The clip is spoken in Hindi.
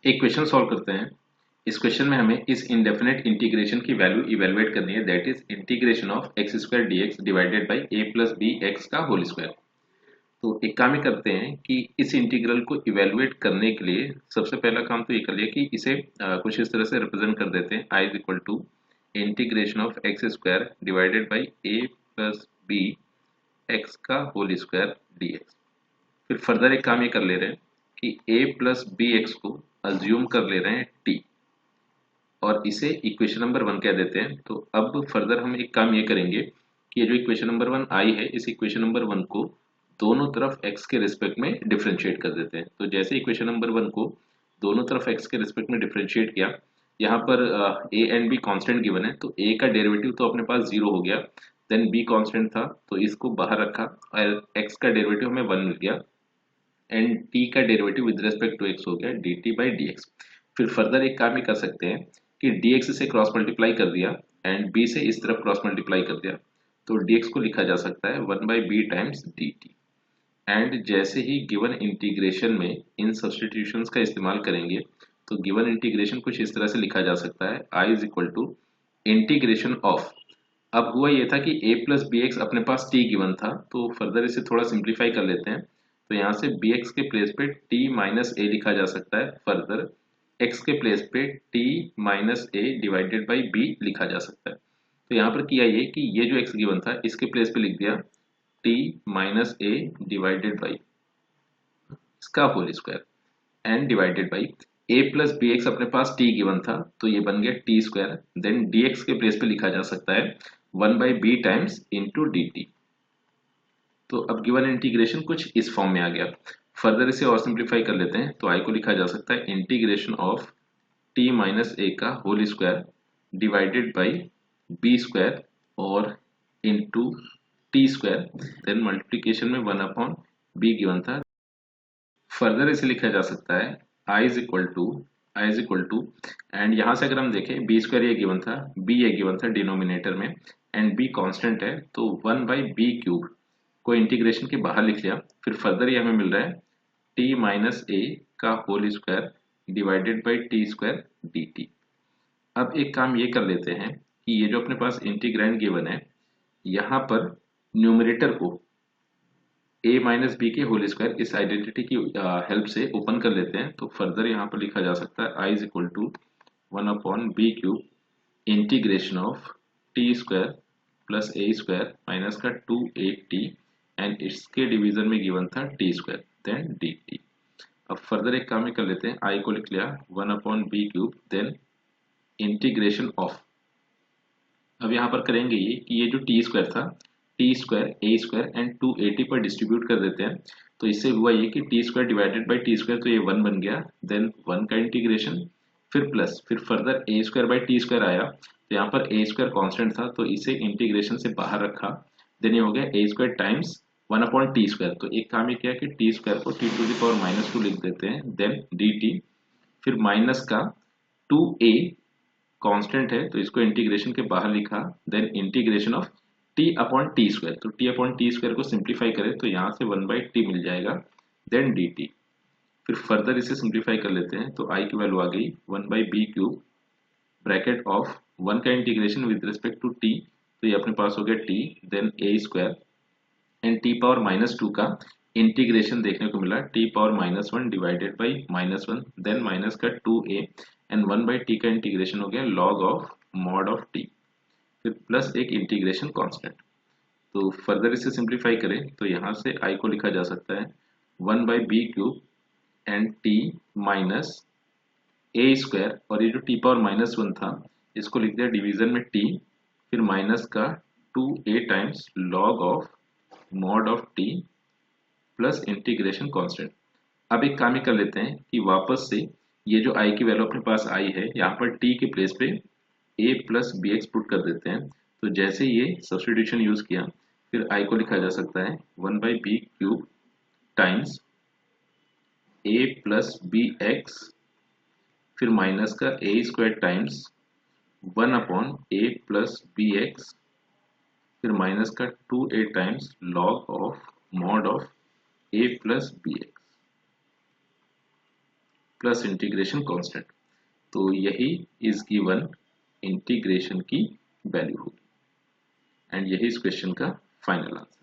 एक क्वेश्चन सॉल्व करते हैं। इस क्वेश्चन में हमें इस इंडेफिनेट इंटीग्रेशन की वैल्यू इवेलुएट करनी है, that is integration of x square D x divided by A plus B x का होल स्क्वायर। तो एक काम ही करते हैं कि इस इंटीग्रल को इवेलुएट करने के लिए सबसे पहला काम तो ये कर लिया कि इसे कुछ इस तरह से रिप्रेजेंट कर देते हैं। I is equal to integration of x square divided by A plus B x का होल स्क्वायर डी एक्स। फिर फर्दर एक काम ये कर ले रहे हैं कि a प्लस बी एक्स को अज्यूम कर ले रहे हैं t, और इसे इक्वेशन नंबर वन कह देते हैं। तो अब फर्दर हम एक काम ये करेंगे कि ये जो इक्वेशन नंबर वन आई है, इस इक्वेशन नंबर वन को दोनों तरफ x के रिस्पेक्ट में डिफरेंशिएट कर देते हैं। तो जैसे इक्वेशन नंबर वन को दोनों तरफ x के रिस्पेक्ट में डिफरेंशिएट किया, यहाँ पर a and b constant given है, तो a का डेरिवेटिव तो अपने पास जीरो हो गया, देन b कांस्टेंट था तो इसको बाहर रखा और x का डेरिवेटिव हमें वन मिल गया, एंड t का derivative with respect to x हो गया dt बाई dx। फिर फर्दर एक काम ही कर सकते हैं कि dx से क्रॉस मल्टीप्लाई कर दिया एंड b से इस तरफ क्रॉस मल्टीप्लाई कर दिया, तो dx को लिखा जा सकता है one by B times dt। And जैसे ही गिवन इंटीग्रेशन में इन सब्स्टिट्यूशंस का इस्तेमाल करेंगे तो गिवन इंटीग्रेशन कुछ इस तरह से लिखा जा सकता है, i is equal to integration of. अब हुआ ये था कि a प्लस बी एक्स अपने पास t गिवन था, तो फर्दर इसे थोड़ा सिंप्लीफाई कर लेते हैं। तो यहाँ से bx के प्लेस पे t माइनस ए लिखा जा सकता है, फर्दर x के प्लेस पे t minus A divided by b लिखा जा सकता है। तो यहाँ पर किया ये कि ये जो x गिवन था इसके प्लेस पे लिख दिया t minus A divided by इसका whole square and divided by a plus B X अपने पास t गिवन था तो ये बन गया टी स्क्वायर, देन dx के प्लेस पे लिखा जा सकता है one by B times into D T. तो अब गिवन इंटीग्रेशन कुछ इस फॉर्म में आ गया। फर्दर इसे और सिंप्लीफाई कर लेते हैं, तो आई को लिखा जा सकता है इंटीग्रेशन ऑफ टी माइनस ए का whole square divided by B square और into T square, then multiplication में वन अपॉन बी गिवन था। फर्दर इसे लिखा जा सकता है I is equal to and यहाँ से अगर हम देखें बी स्क्वायर ये गिवन था, बी ये गिवन था डिनोमिनेटर में, एंड बी कांस्टेंट है तो वन बाई बी क्यूब को इंटीग्रेशन के बाहर लिख लिया। फिर फर्दर ये हमें मिल रहा है टी माइनस ए का whole square divided by t square d t. अब एक काम ये कर लेते हैं कि ये जो अपने पास इंटीग्रैंड गिवन है, यहाँ पर न्यूमरेटर को a माइनस बी के होल स्क्वायर इस आइडेंटिटी की हेल्प से ओपन कर लेते हैं। तो फर्दर यहाँ पर लिखा जा सकता है i is equal to one upon b cube integration of t square plus a square minus का टू ए टी, एंड इसके डिवीजन में गिवन था t square then D t. अब फर्दर एक काम ही कर लेते हैं, i को लिख लिया one upon b cube then integration of. अब यहाँ पर करेंगे ये कि ये जो टी स्क्वायर था, t square a square and two a t पर डिस्ट्रीब्यूट कर देते हैं। तो इससे हुआ ये कि T square divided by t square, तो ये वन बन गया, देन वन का इंटीग्रेशन, फिर प्लस, फिर further a square by t square आया, तो यहाँ पर ए स्क्वायर कॉन्स्टेंट था तो इसे इंटीग्रेशन से बाहर रखा, देन ये हो गया A square times one upon T square. तो एक काम ये किया कि टी स्क्वायर को T to the power minus two लिख देते हैं, देन डी टी, फिर माइनस का टू ए कांस्टेंट है तो इसको इंटीग्रेशन के बाहर लिखा, then integration of T upon T square. तो टी अपॉन टी स्क्वायर को सिंप्लीफाई करें तो यहाँ से वन बाई टी मिल जाएगा, देन डी टी। फिर फर्दर इसे सिंप्लीफाई कर लेते हैं तो आई की वैल्यू आ गई one by B cube bracket of one का integration with respect to T, तो ये अपने पास हो गया T, then A square and T power minus two का इंटीग्रेशन देखने को मिला T power minus one divided by minus one, then minus का two A and one by T का इंटीग्रेशन हो गया log of mod of T, फिर प्लस एक इंटीग्रेशन कांस्टेंट। तो फर्दर इसे सिंप्लीफाई करें तो यहाँ से आई को लिखा जा सकता है one by B cube and t minus a square, और ये जो टी पावर माइनस वन था इसको लिख दिया डिवीजन में टी, फिर माइनस का two a times log of mod of t plus integration constant. अब एक काम ही कर लेते हैं कि वापस से ये जो आई की वैल्यू अपने पास आई है यहाँ पर टी के प्लेस पे a plus B x put कर देते हैं। तो जैसे ये सब्सटीट्यूशन यूज किया फिर आई को लिखा जा सकता है one by B cube times a plus B x, फिर माइनस का a square times one upon a plus B x, फिर माइनस का two a times log of mod of a plus B x. Plus integration constant. तो यही इज गिवन इंटीग्रेशन की वैल्यू होगी एंड यही इस क्वेश्चन का फाइनल आंसर।